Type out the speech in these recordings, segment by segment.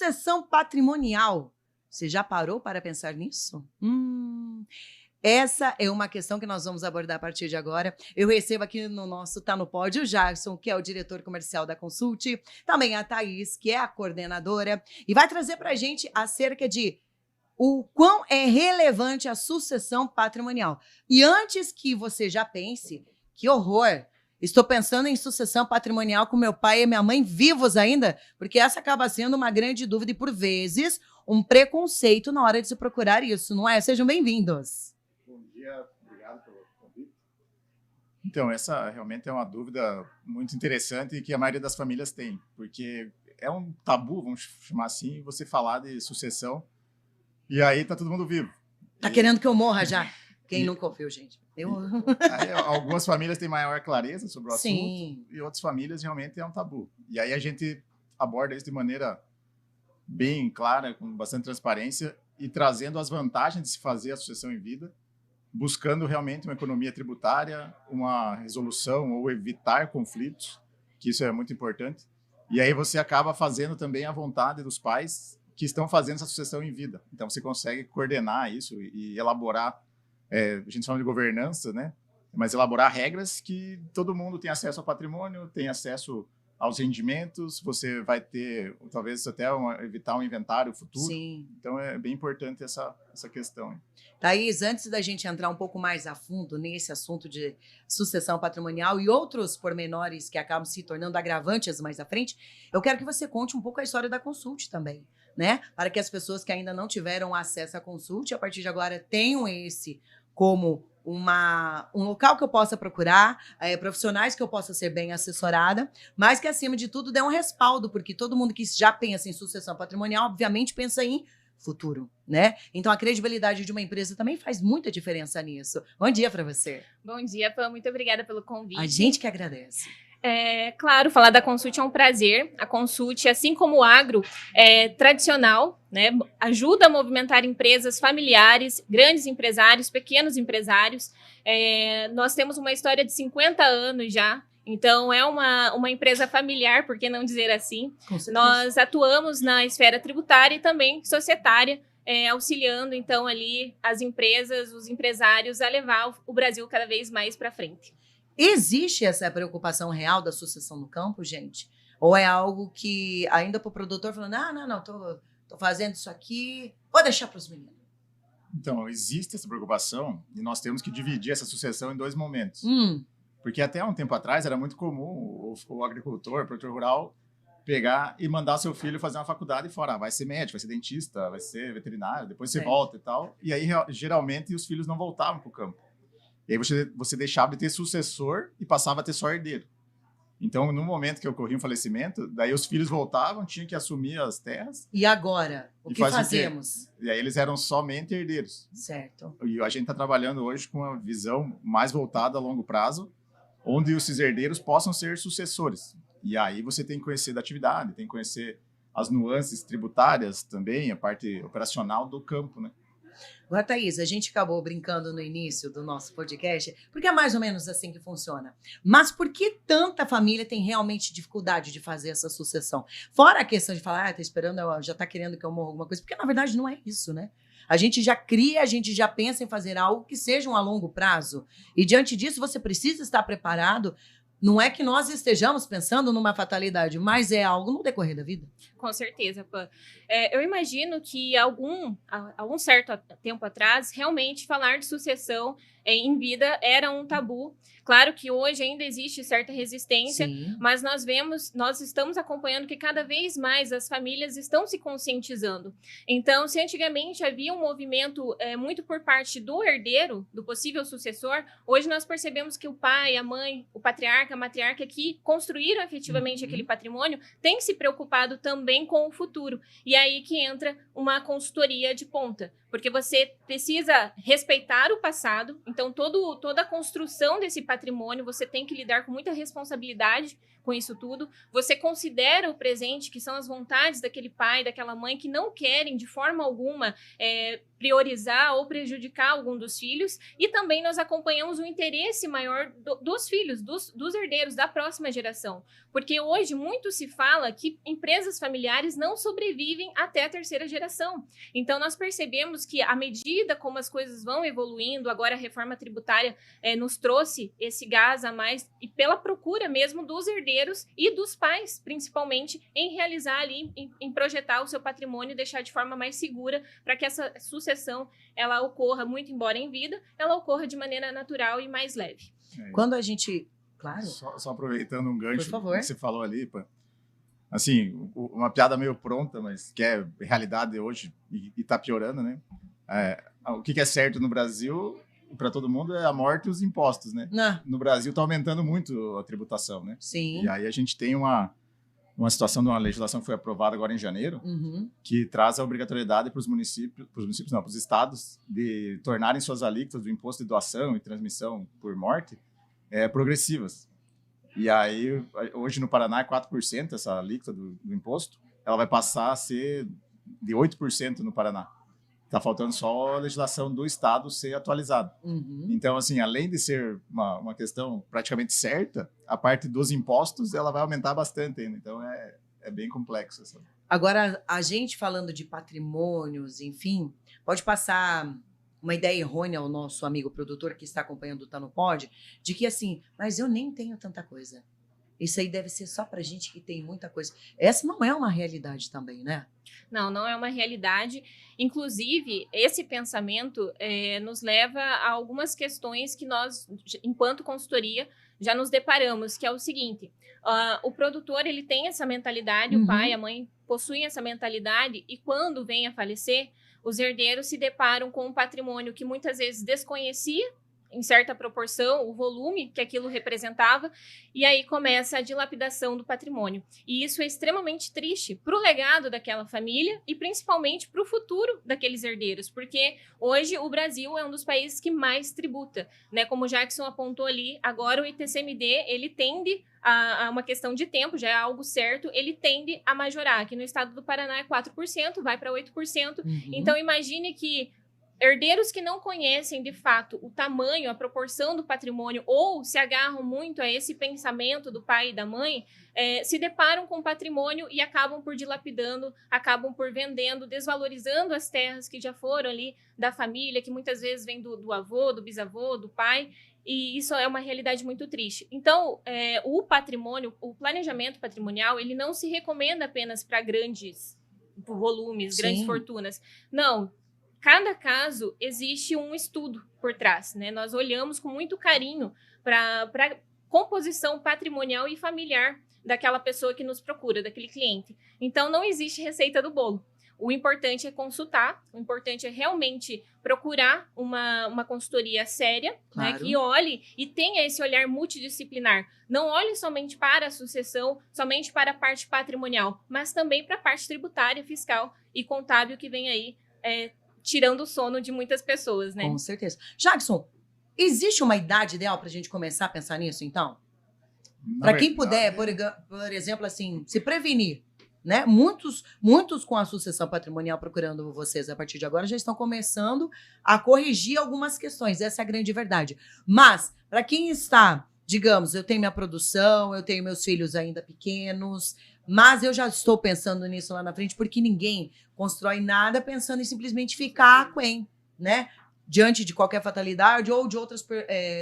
sucessão patrimonial. Você já parou para pensar nisso? Essa é uma questão que nós vamos abordar a partir de agora. Eu recebo aqui no nosso Tá no Pódio o Jackson, que é o diretor comercial da Consult, também a Thaís, que é a coordenadora, e vai trazer para a gente acerca de o quão é relevante a sucessão patrimonial. E antes que você já pense, que horror, estou pensando em sucessão patrimonial com meu pai e minha mãe vivos ainda, porque essa acaba sendo uma grande dúvida e, por vezes, um preconceito na hora de se procurar isso, não é? Sejam bem-vindos. Bom dia, obrigado pelo convite. Então, essa realmente é uma dúvida muito interessante e que a maioria das famílias tem, porque é um tabu, vamos chamar assim, você falar de sucessão e aí tá todo mundo vivo. Tá querendo que eu morra já? Quem nunca ouviu, gente? Aí, algumas famílias têm maior clareza sobre o assunto. Sim. E outras famílias realmente é um tabu. E aí a gente aborda isso de maneira bem clara, com bastante transparência e trazendo as vantagens de se fazer a sucessão em vida, buscando realmente uma economia tributária, uma resolução ou evitar conflitos, que isso é muito importante. E aí você acaba fazendo também a vontade dos pais que estão fazendo essa sucessão em vida. Então você consegue coordenar isso e elaborar, a gente chama de governança, né? Mas elaborar regras que todo mundo tem acesso ao patrimônio, tem acesso aos rendimentos, você vai ter, talvez até evitar um inventário futuro. Sim. Então é bem importante essa questão. Thaís, antes da gente entrar um pouco mais a fundo nesse assunto de sucessão patrimonial e outros pormenores que acabam se tornando agravantes mais à frente, eu quero que você conte um pouco a história da Consult também, né? Para que as pessoas que ainda não tiveram acesso à Consult, a partir de agora tenham esse como um local que eu possa procurar, profissionais que eu possa ser bem assessorada, mas que, acima de tudo, dê um respaldo, porque todo mundo que já pensa em sucessão patrimonial, obviamente, pensa em futuro, né? Então, a credibilidade de uma empresa também faz muita diferença nisso. Bom dia para você. Bom dia, Pam. Muito obrigada pelo convite. A gente que agradece. Claro, falar da Consult é um prazer. A Consult, assim como o agro, é tradicional, né? Ajuda a movimentar empresas familiares, grandes empresários, pequenos empresários. Nós temos uma história de 50 anos já. Então, é uma empresa familiar, por que não dizer assim? Nós atuamos na esfera tributária e também societária, auxiliando, então, ali as empresas, os empresários a levar o Brasil cada vez mais para frente. Existe essa preocupação real da sucessão no campo, gente? Ou é algo que ainda para o produtor falando, não, tô fazendo isso aqui, vou deixar para os meninos? Então, existe essa preocupação e nós temos que dividir essa sucessão em dois momentos. Porque até um tempo atrás era muito comum o agricultor, o produtor rural, pegar e mandar seu filho fazer uma faculdade fora. Vai ser médico, vai ser dentista, vai ser veterinário, depois você volta e tal. E aí, geralmente, os filhos não voltavam para o campo. E aí você deixava de ter sucessor e passava a ter só herdeiro. Então, no momento que ocorria um falecimento, daí os filhos voltavam, tinham que assumir as terras. E agora? O que fazemos? E aí eles eram somente herdeiros. Certo. E a gente está trabalhando hoje com uma visão mais voltada a longo prazo, onde esses herdeiros possam ser sucessores. E aí você tem que conhecer da atividade, tem que conhecer as nuances tributárias também, a parte operacional do campo, né? Agora, Thaís, a gente acabou brincando no início do nosso podcast, porque é mais ou menos assim que funciona. Mas por que tanta família tem realmente dificuldade de fazer essa sucessão? Fora a questão de falar, tá esperando, já tá querendo que eu morra alguma coisa, porque na verdade não é isso, né? A gente já cria, a gente já pensa em fazer algo que seja a longo prazo. E diante disso, você precisa estar preparado. Não é que nós estejamos pensando numa fatalidade, mas é algo no decorrer da vida. Com certeza, Pã. Eu imagino que algum certo tempo atrás, realmente falar de sucessão em vida era um tabu. Claro que hoje ainda existe certa resistência, Sim. Mas nós estamos acompanhando que cada vez mais as famílias estão se conscientizando. Então, se antigamente havia um movimento muito por parte do herdeiro, do possível sucessor, hoje nós percebemos que o pai, a mãe, o patriarca, a matriarca que construíram efetivamente aquele patrimônio, têm se preocupado também com o futuro. E aí que entra uma consultoria de ponta, porque você precisa respeitar o passado, então toda a construção desse patrimônio você tem que lidar com muita responsabilidade, com isso tudo. Você considera o presente, que são as vontades daquele pai, daquela mãe, que não querem de forma alguma priorizar ou prejudicar algum dos filhos. E também nós acompanhamos o interesse maior dos filhos, dos herdeiros, da próxima geração. Porque hoje muito se fala que empresas familiares não sobrevivem até a terceira geração. Então nós percebemos que à medida como as coisas vão evoluindo, agora a reforma tributária nos trouxe esse gás a mais e pela procura mesmo dos herdeiros e dos pais, principalmente, em realizar ali, em projetar o seu patrimônio e deixar de forma mais segura para que essa sucessão ela ocorra, muito embora em vida, ela ocorra de maneira natural e mais leve. Quando a gente... Claro. Só aproveitando um gancho Por favor. que você falou ali, pá. Assim, uma piada meio pronta, mas que é realidade hoje e está piorando, né? O que é certo no Brasil, para todo mundo, é a morte e os impostos, né? Não. No Brasil está aumentando muito a tributação, né? Sim. E aí a gente tem uma situação de uma legislação que foi aprovada agora em janeiro, que traz a obrigatoriedade para os municípios, para os estados, de tornarem suas alíquotas do imposto de doação e transmissão por morte progressivas. E aí, hoje no Paraná é 4% essa alíquota do imposto, ela vai passar a ser de 8% no Paraná. Está faltando só a legislação do estado ser atualizada. Então, assim, além de ser uma questão praticamente certa, a parte dos impostos ela vai aumentar bastante ainda. Então, é bem complexo. Essa. Agora, a gente falando de patrimônios, enfim, pode passar uma ideia errônea ao nosso amigo produtor que está acompanhando o Tá No Pod, de que assim, mas eu nem tenho tanta coisa. Isso aí deve ser só para gente que tem muita coisa. Essa não é uma realidade também, né? Não é uma realidade. Inclusive, esse pensamento nos leva a algumas questões que nós, enquanto consultoria, já nos deparamos, que é o seguinte, o produtor ele tem essa mentalidade, o pai, a mãe possuem essa mentalidade, e quando vem a falecer, os herdeiros se deparam com um patrimônio que muitas vezes desconhecia, em certa proporção, o volume que aquilo representava, e aí começa a dilapidação do patrimônio. E isso é extremamente triste para o legado daquela família e principalmente para o futuro daqueles herdeiros, porque hoje o Brasil é um dos países que mais tributa, né? Como o Jackson apontou ali, agora o ITCMD, ele tende a uma questão de tempo, já é algo certo, ele tende a majorar. Aqui no estado do Paraná é 4%, vai para 8%. Então imagine que herdeiros que não conhecem, de fato, o tamanho, a proporção do patrimônio, ou se agarram muito a esse pensamento do pai e da mãe, se deparam com o patrimônio e acabam por dilapidando, acabam por vendendo, desvalorizando as terras que já foram ali da família, que muitas vezes vem do avô, do bisavô, do pai, e isso é uma realidade muito triste. Então, o patrimônio, o planejamento patrimonial, ele não se recomenda apenas para grandes volumes, grandes fortunas. Não. Cada caso existe um estudo por trás, né? Nós olhamos com muito carinho para a composição patrimonial e familiar daquela pessoa que nos procura, daquele cliente. Então, não existe receita do bolo. O importante é consultar, o importante é realmente procurar uma consultoria séria, né, que olhe e tenha esse olhar multidisciplinar. Não olhe somente para a sucessão, somente para a parte patrimonial, mas também para a parte tributária, fiscal e contábil que vem aí tirando o sono de muitas pessoas, né? Com certeza. Jackson, existe uma idade ideal para a gente começar a pensar nisso, então? Para quem puder, por exemplo, assim, se prevenir, né? Muitos com a sucessão patrimonial procurando vocês a partir de agora já estão começando a corrigir algumas questões. Essa é a grande verdade. Mas, para quem está, digamos, eu tenho minha produção, eu tenho meus filhos ainda pequenos, mas eu já estou pensando nisso lá na frente, porque ninguém constrói nada pensando em simplesmente ficar aquém, né? Diante de qualquer fatalidade ou de outras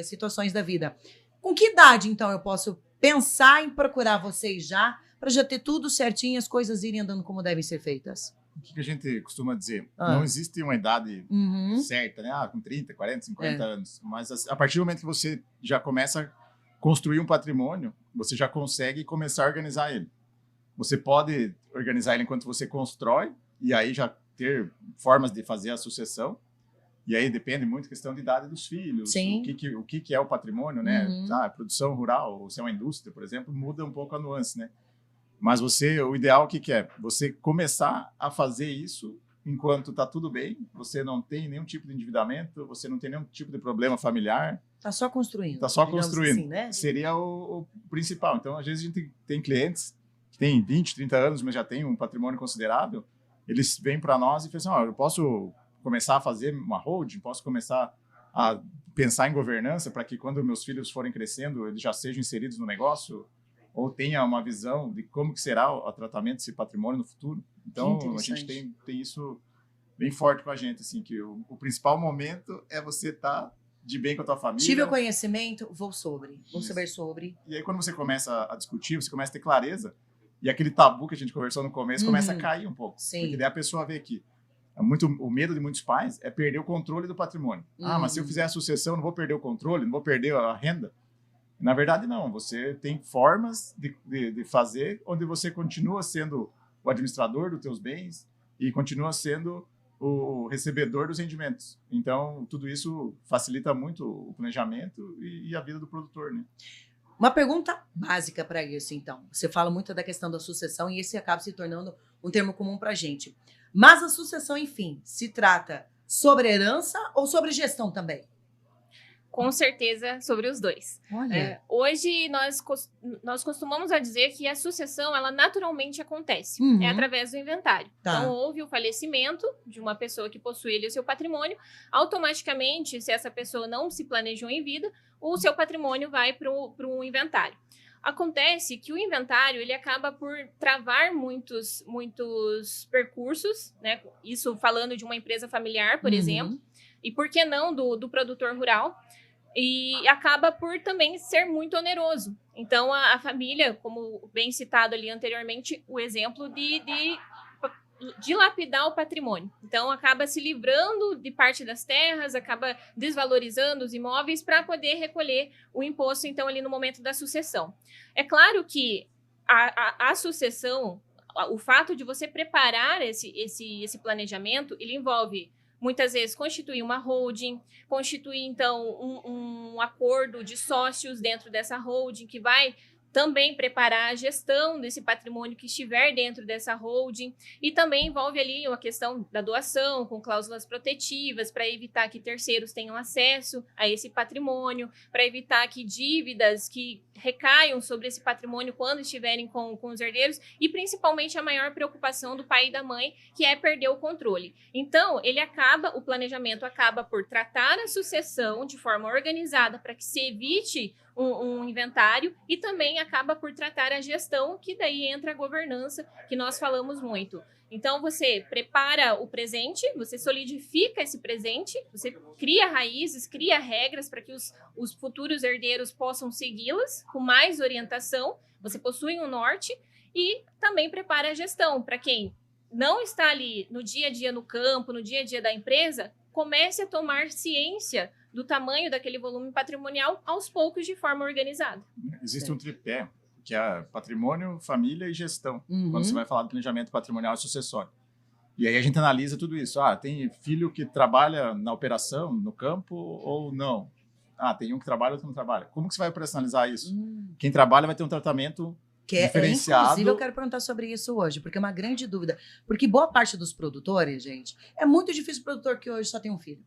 situações da vida. Com que idade, então, eu posso pensar em procurar vocês já, para já ter tudo certinho e as coisas irem andando como devem ser feitas? O que a gente costuma dizer? Não existe uma idade certa, né? Com 30, 40, 50 anos. Mas a partir do momento que você já começa a construir um patrimônio, você já consegue começar a organizar ele. Você pode organizar ele enquanto você constrói, e aí já ter formas de fazer a sucessão. E aí depende muito da questão de idade dos filhos, o que é o patrimônio, né? Produção rural, ou se é uma indústria, por exemplo, muda um pouco a nuance, né? Mas o ideal, o que é? Você começar a fazer isso enquanto está tudo bem, você não tem nenhum tipo de endividamento, você não tem nenhum tipo de problema familiar, Tá só construindo. Está só digamos construindo. assim, né? Seria o principal. Então, às vezes, a gente tem clientes que têm 20, 30 anos, mas já tem um patrimônio considerável. Eles vêm para nós e falam assim, eu posso começar a fazer uma holding, posso começar a pensar em governança para que quando meus filhos forem crescendo, eles já sejam inseridos no negócio ou tenha uma visão de como que será o tratamento desse patrimônio no futuro. Então, a gente tem isso bem forte com a gente, assim, que o principal momento é você estar de bem com a tua família. Tive o conhecimento, vou saber sobre. E aí, quando você começa a discutir, você começa a ter clareza, e aquele tabu que a gente conversou no começo começa a cair um pouco. Sim. Porque daí a pessoa vê que o medo de muitos pais é perder o controle do patrimônio. Mas se eu fizer a sucessão, não vou perder o controle, não vou perder a renda. Na verdade, não. Você tem formas de fazer onde você continua sendo o administrador dos teus bens e continua sendo o recebedor dos rendimentos. Então, tudo isso facilita muito o planejamento e a vida do produtor, né? Uma pergunta básica para isso, então. Você fala muito da questão da sucessão e esse acaba se tornando um termo comum para a gente. Mas a sucessão, enfim, se trata sobre herança ou sobre gestão também? Com certeza sobre os dois. Olha. Hoje nós costumamos a dizer que a sucessão ela naturalmente acontece, Uhum. é através do inventário. Tá. Então houve o falecimento de uma pessoa que possui ali o seu patrimônio, automaticamente, se essa pessoa não se planejou em vida, o seu patrimônio vai para o inventário. Acontece que o inventário ele acaba por travar muitos percursos, né? Isso falando de uma empresa familiar, por exemplo, e por que não do produtor rural, e acaba por também ser muito oneroso. Então, a família, como bem citado ali anteriormente, o exemplo de dilapidar o patrimônio. Então, acaba se livrando de parte das terras, acaba desvalorizando os imóveis para poder recolher o imposto, então, ali no momento da sucessão. É claro que a sucessão, o fato de você preparar esse planejamento, ele envolve muitas vezes constituir uma holding, constituir, então, um acordo de sócios dentro dessa holding, que vai também preparar a gestão desse patrimônio que estiver dentro dessa holding, e também envolve ali uma questão da doação, com cláusulas protetivas, para evitar que terceiros tenham acesso a esse patrimônio, para evitar que dívidas que recaiam sobre esse patrimônio quando estiverem com os herdeiros, e principalmente a maior preocupação do pai e da mãe, que é perder o controle. Então, o planejamento acaba por tratar a sucessão de forma organizada para que se evite um inventário, e também acaba por tratar a gestão, que daí entra a governança, que nós falamos muito. Então, você prepara o presente, você solidifica esse presente, você cria raízes, cria regras para que os futuros herdeiros possam segui-las com mais orientação, você possui um norte, e também prepara a gestão para quem não está ali no dia a dia no campo, no dia a dia da empresa, comece a tomar ciência do tamanho daquele volume patrimonial aos poucos de forma organizada. Existe um tripé, que é patrimônio, família e gestão, quando você vai falar de planejamento patrimonial e sucessório. E aí a gente analisa tudo isso. Tem filho que trabalha na operação, no campo, ou não? Tem um que trabalha, outro não trabalha. Como que você vai operacionalizar isso? Quem trabalha vai ter um tratamento diferenciado. Inclusive, eu quero perguntar sobre isso hoje, porque é uma grande dúvida. Porque boa parte dos produtores, gente, é muito difícil o produtor que hoje só tem um filho.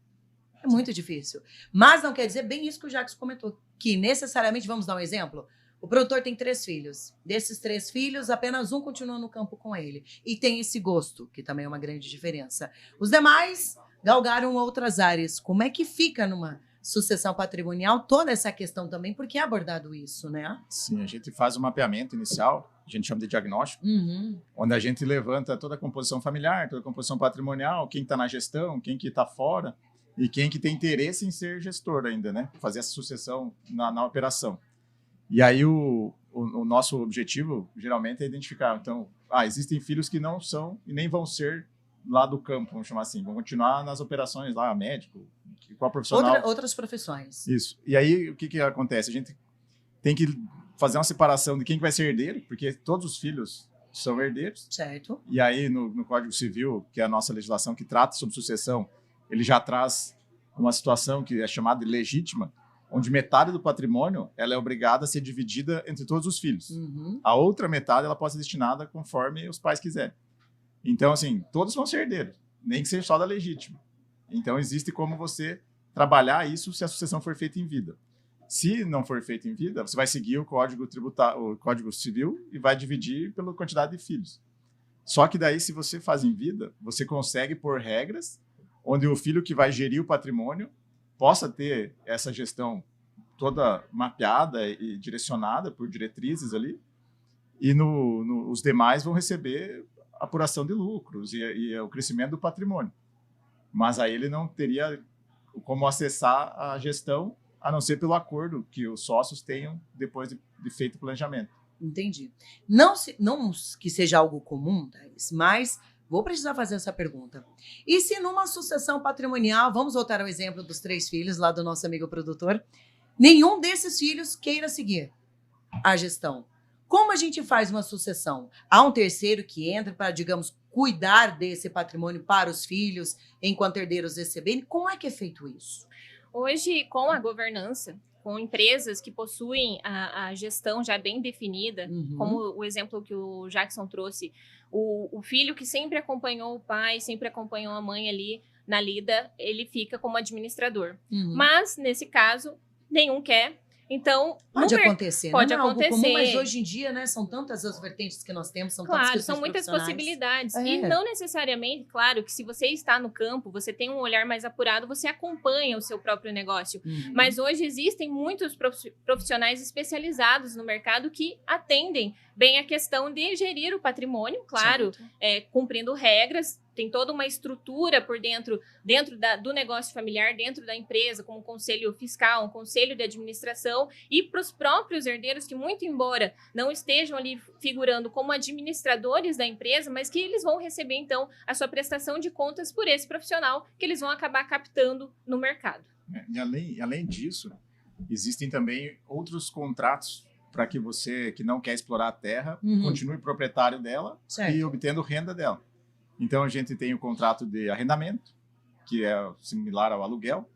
É muito difícil. Mas não quer dizer bem isso que o Jacques comentou, que necessariamente, vamos dar um exemplo, o produtor tem 3 filhos. Desses 3 filhos, apenas um continua no campo com ele. E tem esse gosto, que também é uma grande diferença. Os demais galgaram outras áreas. Como é que fica numa sucessão patrimonial toda essa questão também? Por que é abordado isso, né? Sim, a gente faz um mapeamento inicial, a gente chama de diagnóstico, onde a gente levanta toda a composição familiar, toda a composição patrimonial, quem está na gestão, quem que está fora, e quem que tem interesse em ser gestor ainda, né? Fazer essa sucessão na operação. E aí o nosso objetivo, geralmente, é identificar. Então, existem filhos que não são e nem vão ser lá do campo, vamos chamar assim. Vão continuar nas operações lá, médico, qual profissional. Outras profissões. Isso. E aí, o que acontece? A gente tem que fazer uma separação de quem que vai ser herdeiro, porque todos os filhos são herdeiros. Certo. E aí, no Código Civil, que é a nossa legislação que trata sobre sucessão, ele já traz uma situação que é chamada de legítima, onde metade do patrimônio ela é obrigada a ser dividida entre todos os filhos. A outra metade ela pode ser destinada conforme os pais quiserem. Então, assim, todos vão ser herdeiros, nem que seja só da legítima. Então, existe como você trabalhar isso se a sucessão for feita em vida. Se não for feita em vida, você vai seguir o Código Tributário, o Código Civil e vai dividir pela quantidade de filhos. Só que daí, se você faz em vida, você consegue pôr regras onde o filho que vai gerir o patrimônio possa ter essa gestão toda mapeada e direcionada por diretrizes ali, e os demais vão receber apuração de lucros e o crescimento do patrimônio. Mas aí ele não teria como acessar a gestão, a não ser pelo acordo que os sócios tenham depois de feito o planejamento. Entendi. Não que seja algo comum, Thaís, mas vou precisar fazer essa pergunta. E se numa sucessão patrimonial, vamos voltar ao exemplo dos 3 filhos lá do nosso amigo produtor, nenhum desses filhos queira seguir a gestão? Como a gente faz uma sucessão? Há um terceiro que entra para, digamos, cuidar desse patrimônio para os filhos, enquanto herdeiros receberem? Como é que é feito isso? Hoje, com a governança, com empresas que possuem a gestão já bem definida, como o exemplo que o Jackson trouxe, o filho que sempre acompanhou o pai, sempre acompanhou a mãe ali na lida, ele fica como administrador. Mas, nesse caso, nenhum quer. Então, pode acontecer, pode não é acontecer. Algo comum, mas hoje em dia, né, são tantas as vertentes que nós temos, são tantas questões são muitas possibilidades. E não necessariamente, claro, que se você está no campo, você tem um olhar mais apurado, você acompanha o seu próprio negócio. Mas hoje existem muitos profissionais especializados no mercado que atendem bem a questão de gerir o patrimônio, claro, cumprindo regras. Tem toda uma estrutura por dentro do negócio familiar, dentro da empresa, como um conselho fiscal, um conselho de administração, e para os próprios herdeiros que, muito embora não estejam ali figurando como administradores da empresa, mas que eles vão receber, então, a sua prestação de contas por esse profissional que eles vão acabar captando no mercado. E além disso, existem também outros contratos para que você, que não quer explorar a terra, continue proprietário dela e obtendo renda dela. Então, a gente tem o contrato de arrendamento, que é similar ao aluguel,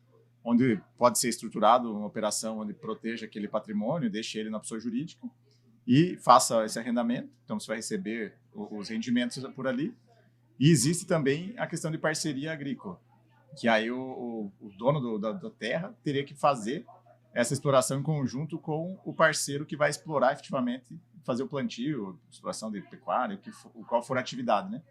onde pode ser estruturado uma operação onde proteja aquele patrimônio, deixe ele na pessoa jurídica e faça esse arrendamento. Então, você vai receber os rendimentos por ali. E existe também a questão de parceria agrícola, que aí o dono da terra teria que fazer essa exploração em conjunto com o parceiro que vai explorar efetivamente, fazer o plantio, exploração de pecuária, qual for a atividade, né?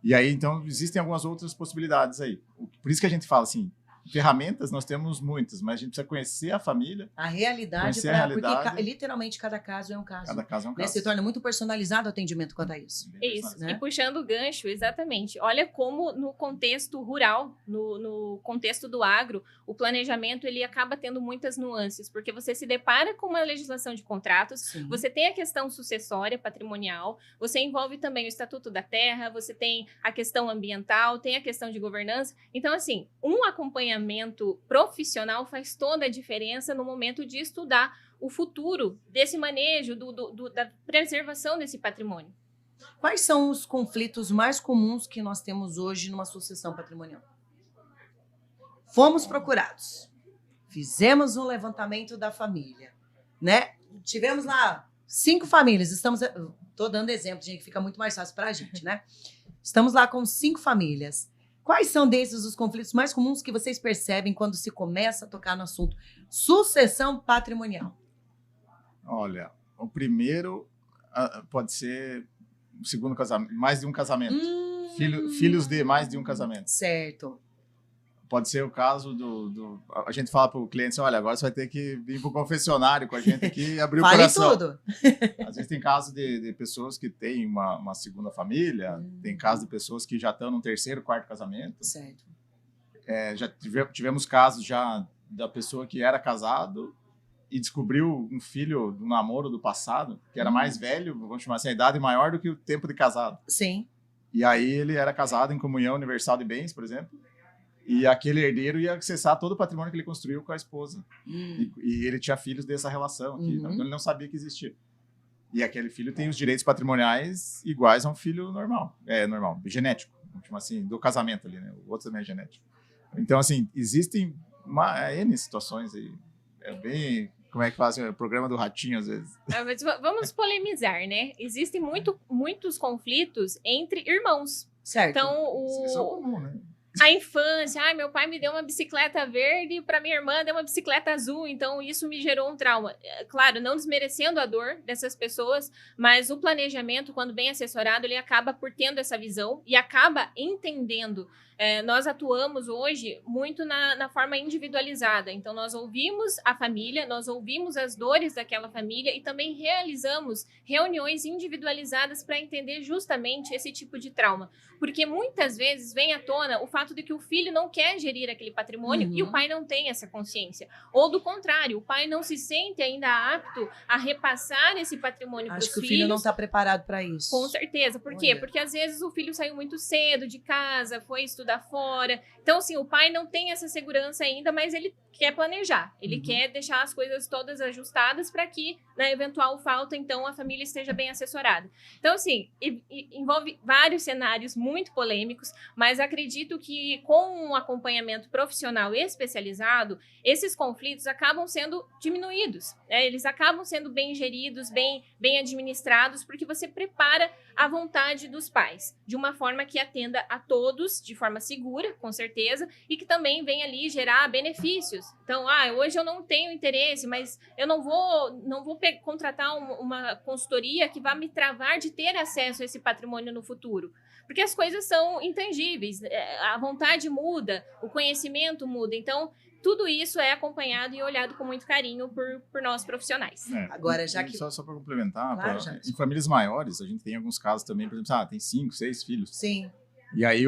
E aí, então, existem algumas outras possibilidades aí. Por isso que a gente fala assim, ferramentas nós temos muitas, mas a gente precisa conhecer a família. A realidade, porque literalmente cada caso é um caso. Cada caso é um caso. Se torna muito personalizado o atendimento quanto a isso. Isso, né? E puxando o gancho, exatamente. Olha como no contexto rural, no contexto do agro, o planejamento ele acaba tendo muitas nuances, porque você se depara com uma legislação de contratos, você tem a questão sucessória, patrimonial, você envolve também o Estatuto da Terra, você tem a questão ambiental, tem a questão de governança. Então, assim, um acompanhamento profissional faz toda a diferença no momento de estudar o futuro desse manejo, da preservação desse patrimônio. Quais são os conflitos mais comuns que nós temos hoje numa sucessão patrimonial? Fomos procurados, fizemos um levantamento da família, né? Tivemos lá 5 famílias, estou dando exemplo, gente, que fica muito mais fácil para a gente, né? Estamos lá com 5 famílias. Quais são desses os conflitos mais comuns que vocês percebem quando se começa a tocar no assunto sucessão patrimonial? Olha, o primeiro pode ser o segundo casamento, mais de um casamento. Filhos de mais de um casamento. Certo. Pode ser o caso a gente fala para o cliente, olha, agora você vai ter que vir para o confessionário com a gente aqui e abrir o coração. Tudo. Às vezes tem casos de pessoas que têm uma segunda família, tem casos de pessoas que já estão no 3º, 4º casamento. Certo. Já tivemos casos já da pessoa que era casado e descobriu um filho do namoro do passado, que era mais velho, vamos chamar assim, a idade maior do que o tempo de casado. Sim. E aí ele era casado em comunhão universal de bens, por exemplo, e aquele herdeiro ia acessar todo o patrimônio que ele construiu com a esposa. E ele tinha filhos dessa relação aqui, então ele não sabia que existia. E aquele filho tem os direitos patrimoniais iguais a um filho normal, genético, vamos chamar assim, do casamento ali, né? O outro também é genético. Então, assim, existem N situações aí. É bem... Como é que fazem o programa do ratinho, às vezes? Mas vamos polemizar, né? Existem muitos conflitos entre irmãos. Certo. Então, Isso é comum, né? A infância, meu pai me deu uma bicicleta verde, para minha irmã deu uma bicicleta azul, então isso me gerou um trauma. Claro, não desmerecendo a dor dessas pessoas, mas o planejamento, quando bem assessorado, ele acaba por tendo essa visão e acaba entendendo. Nós atuamos hoje muito na forma individualizada, então nós ouvimos a família, nós ouvimos as dores daquela família e também realizamos reuniões individualizadas para entender justamente esse tipo de trauma, porque muitas vezes vem à tona o fato de que o filho não quer gerir aquele patrimônio e o pai não tem essa consciência, ou do contrário, o pai não se sente ainda apto a repassar esse patrimônio para os filhos. Acho que o filho não está preparado para isso. Com certeza, por quê? Porque às vezes o filho saiu muito cedo de casa, foi estudar fora. Então, assim, o pai não tem essa segurança ainda, mas ele quer planejar. Ele quer deixar as coisas todas ajustadas para que, na eventual falta, então, a família esteja bem assessorada. Então, assim, envolve vários cenários muito polêmicos, mas acredito que com um acompanhamento profissional especializado, esses conflitos acabam sendo diminuídos, né? Eles acabam sendo bem geridos, bem administrados, porque você prepara a vontade dos pais, de uma forma que atenda a todos, de forma segura, com certeza, e que também venha ali gerar benefícios. Então, hoje eu não tenho interesse, mas eu não vou contratar uma consultoria que vá me travar de ter acesso a esse patrimônio no futuro. Porque as coisas são intangíveis, a vontade muda, o conhecimento muda, então tudo isso é acompanhado e olhado com muito carinho por nós profissionais. Agora, já que... Só para complementar, Claro, em famílias maiores, a gente tem alguns casos também, por exemplo, tem 5, 6 filhos. Sim. E aí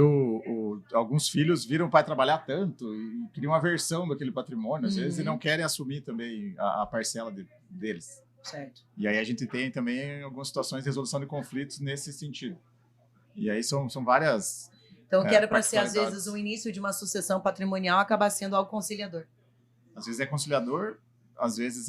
alguns filhos viram o pai trabalhar tanto e criam uma aversão daquele patrimônio, às vezes, e não querem assumir também a parcela deles. Certo. E aí a gente tem também algumas situações de resolução de conflitos nesse sentido. E aí são várias... Então, quero para ser, às vezes, o início de uma sucessão patrimonial acabar sendo algo conciliador. Às vezes é conciliador, às vezes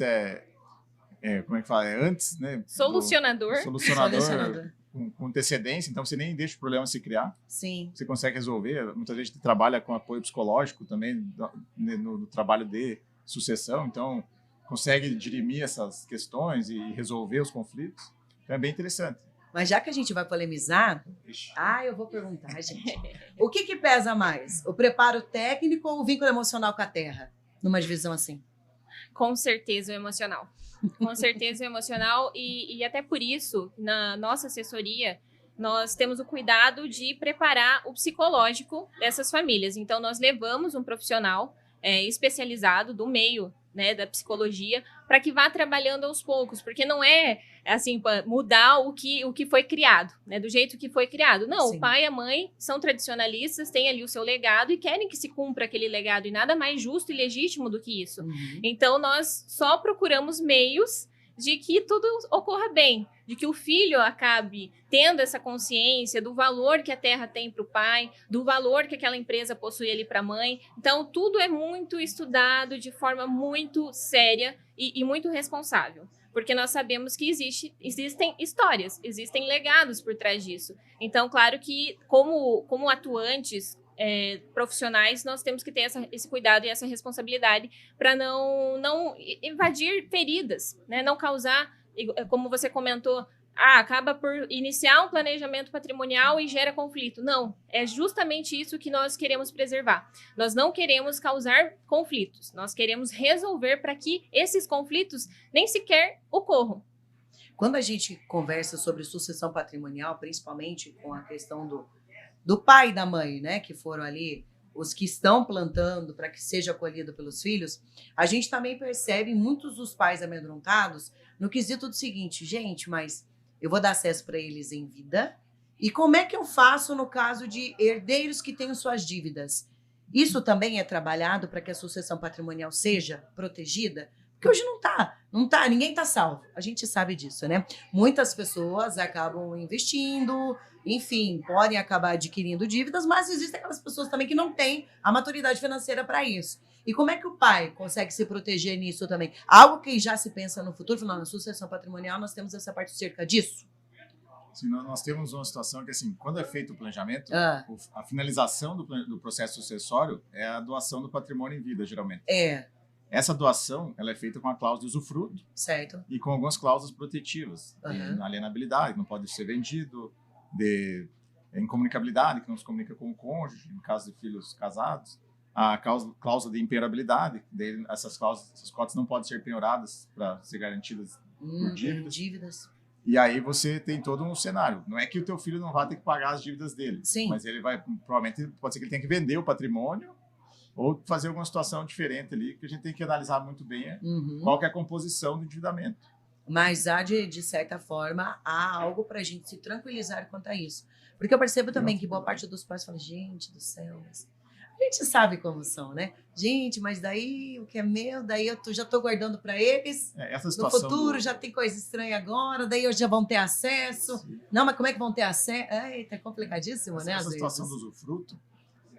como é que fala? É antes, né? Solucionador. Solucionador. Com antecedência, então você nem deixa o problema se criar. Sim. Você consegue resolver. Muita gente trabalha com apoio psicológico também no trabalho de sucessão, então consegue dirimir essas questões e resolver os conflitos. Então é bem interessante. Mas já que a gente vai polemizar, eu vou perguntar, gente. O que pesa mais? O preparo técnico ou o vínculo emocional com a terra? Numa divisão assim? Com certeza o emocional. Com certeza o emocional. E até por isso, na nossa assessoria, nós temos o cuidado de preparar o psicológico dessas famílias. Então, nós levamos um profissional especializado do meio, né, da psicologia, para que vá trabalhando aos poucos, porque não é assim, mudar o que foi criado, né, do jeito que foi criado. Não, Sim. O pai e a mãe são tradicionalistas, têm ali o seu legado e querem que se cumpra aquele legado, e nada mais justo e legítimo do que isso. Então, nós só procuramos meios de que tudo ocorra bem, de que o filho acabe tendo essa consciência do valor que a terra tem para o pai, do valor que aquela empresa possui ali para a mãe. Então, tudo é muito estudado de forma muito séria e muito responsável, porque nós sabemos que existem histórias, existem legados por trás disso. Então, claro que como atuantes, profissionais, nós temos que ter esse cuidado e essa responsabilidade para não invadir feridas, né? Não causar, como você comentou, acaba por iniciar um planejamento patrimonial e gera conflito. Não, é justamente isso que nós queremos preservar. Nós não queremos causar conflitos, nós queremos resolver para que esses conflitos nem sequer ocorram. Quando a gente conversa sobre sucessão patrimonial, principalmente com a questão do pai e da mãe, né, que foram ali os que estão plantando para que seja acolhido pelos filhos, a gente também percebe muitos dos pais amedrontados no quesito do seguinte: gente, mas eu vou dar acesso para eles em vida, e como é que eu faço no caso de herdeiros que tenham suas dívidas? Isso também é trabalhado para que a sucessão patrimonial seja protegida? Porque hoje não tá, ninguém tá salvo. A gente sabe disso, né? Muitas pessoas acabam investindo, enfim, podem acabar adquirindo dívidas, mas existem aquelas pessoas também que não têm a maturidade financeira para isso. E como é que o pai consegue se proteger nisso também? Algo que já se pensa no futuro, falando na sucessão patrimonial, nós temos essa parte cerca disso? Sim, nós temos uma situação que, assim, quando é feito o planejamento, a finalização do processo sucessório é a doação do patrimônio em vida, geralmente. Essa doação, ela é feita com a cláusula de usufruto, certo, e com algumas cláusulas protetivas, de alienabilidade, não pode ser vendido, de incomunicabilidade, que não se comunica com o cônjuge, no caso de filhos casados, a cláusula de impenhorabilidade, essas cotas não podem ser penhoradas para ser garantidas por dívidas. E aí você tem todo um cenário. Não é que o teu filho não vai ter que pagar as dívidas dele, Sim. mas ele vai, provavelmente, pode ser que ele tenha que vender o patrimônio ou fazer alguma situação diferente ali, que a gente tem que analisar muito bem qual que é a composição do endividamento. Mas há, de certa forma, há algo para a gente se tranquilizar quanto a isso. Porque eu percebo também que boa parte dos pais fala, gente do céu, mas a gente sabe como são, né? Gente, mas daí o que é meu, daí eu já estou guardando para eles. Essa no futuro já tem coisa estranha agora, daí já vão ter acesso. Sim. Não, mas como é que vão ter acesso? Eita, é complicadíssimo, né? Essa situação do usufruto,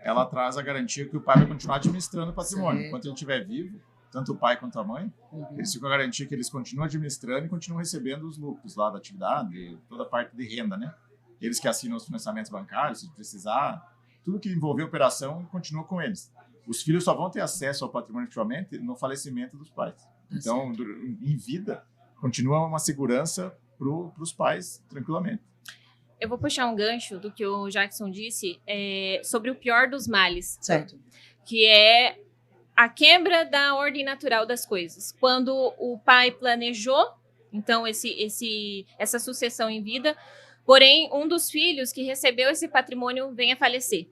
ela traz a garantia que o pai vai continuar administrando o patrimônio. Enquanto ele estiver vivo, tanto o pai quanto a mãe, eles ficam a garantia que eles continuam administrando e continuam recebendo os lucros lá da atividade, toda a parte de renda, né? Eles que assinam os financiamentos bancários, se precisar, tudo que envolver operação continua com eles. Os filhos só vão ter acesso ao patrimônio efetivamente no falecimento dos pais. Então, em vida, continua uma segurança para os pais, tranquilamente. Eu vou puxar um gancho do que o Jackson disse sobre o pior dos males. Certo. Que é a quebra da ordem natural das coisas. Quando o pai planejou, então, essa sucessão em vida, porém, um dos filhos que recebeu esse patrimônio vem a falecer.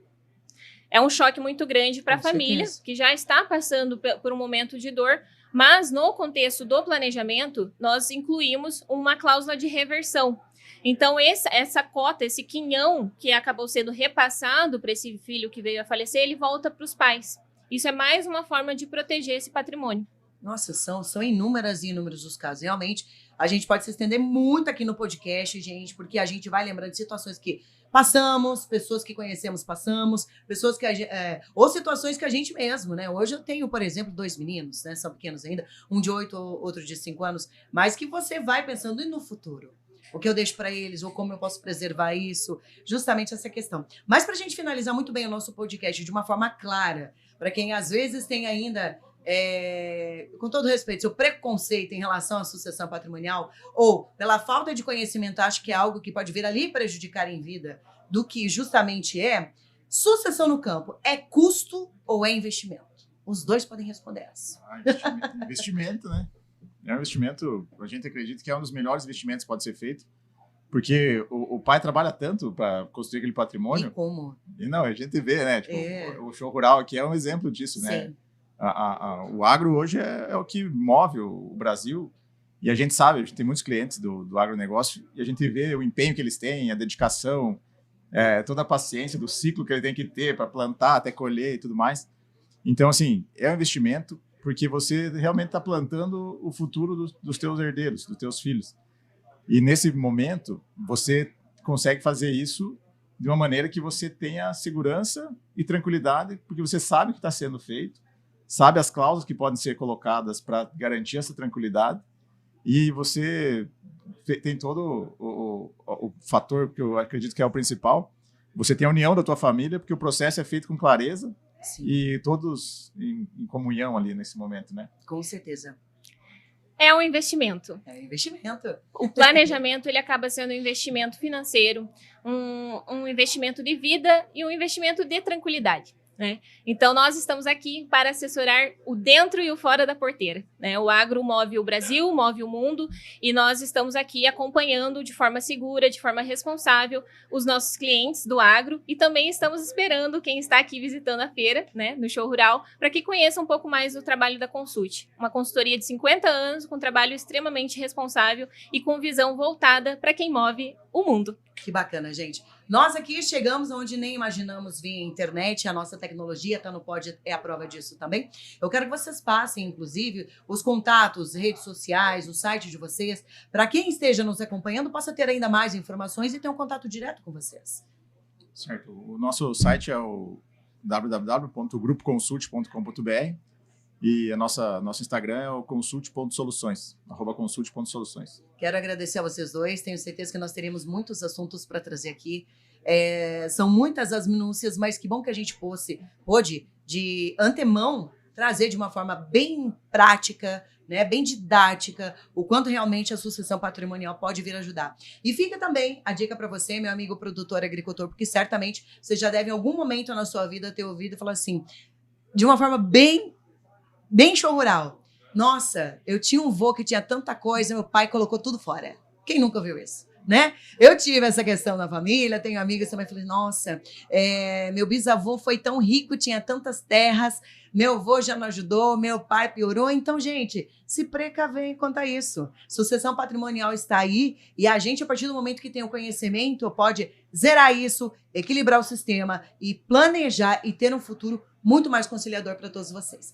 É um choque muito grande para a família, que já está passando por um momento de dor, mas no contexto do planejamento, nós incluímos uma cláusula de reversão. Então, essa cota, esse quinhão que acabou sendo repassado para esse filho que veio a falecer, ele volta para os pais. Isso é mais uma forma de proteger esse patrimônio. Nossa, são inúmeras e inúmeros os casos. Realmente, a gente pode se estender muito aqui no podcast, gente, porque a gente vai lembrando de situações que passamos, pessoas que conhecemos passamos, pessoas que ou situações que a gente mesmo, né? Hoje eu tenho, por exemplo, 2 meninos, né? São pequenos ainda, um de 8, outro de 5 anos, mas que você vai pensando e no futuro. O que eu deixo para eles, ou como eu posso preservar isso, justamente essa questão. Mas para a gente finalizar muito bem o nosso podcast de uma forma clara, para quem às vezes tem ainda, com todo respeito, seu preconceito em relação à sucessão patrimonial, ou pela falta de conhecimento, acho que é algo que pode vir ali prejudicar em vida do que justamente sucessão no campo é custo ou é investimento? Os dois podem responder essa. Investimento, né? É um investimento, a gente acredita que é um dos melhores investimentos que pode ser feito, porque o pai trabalha tanto para construir aquele patrimônio. E como? E não, a gente vê, né? Tipo, o show rural aqui é um exemplo disso, Sim. Né? O agro hoje é o que move o Brasil, e a gente sabe, a gente tem muitos clientes do agronegócio, e a gente vê o empenho que eles têm, a dedicação, toda a paciência do ciclo que ele tem que ter para plantar, até colher e tudo mais. Então, assim, é um investimento, porque você realmente está plantando o futuro dos teus herdeiros, dos teus filhos. E nesse momento, você consegue fazer isso de uma maneira que você tenha segurança e tranquilidade, porque você sabe o que está sendo feito, sabe as cláusulas que podem ser colocadas para garantir essa tranquilidade, e você tem todo o fator que eu acredito que é o principal. Você tem a união da tua família, porque o processo é feito com clareza. Sim. E todos em comunhão ali nesse momento, né? Com certeza. É um investimento. É um investimento. O planejamento, ele acaba sendo um investimento financeiro, um investimento de vida e um investimento de tranquilidade, né? Então, nós estamos aqui para assessorar o dentro e o fora da porteira, né? O agro move o Brasil, move o mundo, e nós estamos aqui acompanhando de forma segura, de forma responsável, os nossos clientes do agro, e também estamos esperando quem está aqui visitando a feira, né, no Show Rural, para que conheça um pouco mais do trabalho da Consult. Uma consultoria de 50 anos, com trabalho extremamente responsável e com visão voltada para quem move o mundo. Que bacana, gente. Nós aqui chegamos onde nem imaginamos via internet, a nossa tecnologia está no Pod, é a prova disso também. Eu quero que vocês passem, inclusive, os contatos, redes sociais, o site de vocês, para quem esteja nos acompanhando possa ter ainda mais informações e ter um contato direto com vocês. Certo. O nosso site é o www.grupoconsult.com.br e nosso Instagram é o consult.soluções, @consult.soluções. Quero agradecer a vocês dois, tenho certeza que nós teremos muitos assuntos para trazer aqui. São muitas as minúcias, mas que bom que a gente pôde, de antemão, trazer de uma forma bem prática, né, bem didática, o quanto realmente a sucessão patrimonial pode vir ajudar. E fica também a dica para você, meu amigo produtor agricultor, porque certamente você já deve em algum momento na sua vida ter ouvido e falar assim, de uma forma bem show rural. Nossa, eu tinha um vô que tinha tanta coisa, meu pai colocou tudo fora. Quem nunca viu isso? Né? Eu tive essa questão na família, tenho amigos também, falei, nossa, meu bisavô foi tão rico, tinha tantas terras, meu avô já não ajudou, meu pai piorou. Então, gente, se precaver quanto a isso. Sucessão patrimonial está aí e a gente, a partir do momento que tem o conhecimento, pode zerar isso, equilibrar o sistema e planejar e ter um futuro muito mais conciliador para todos vocês.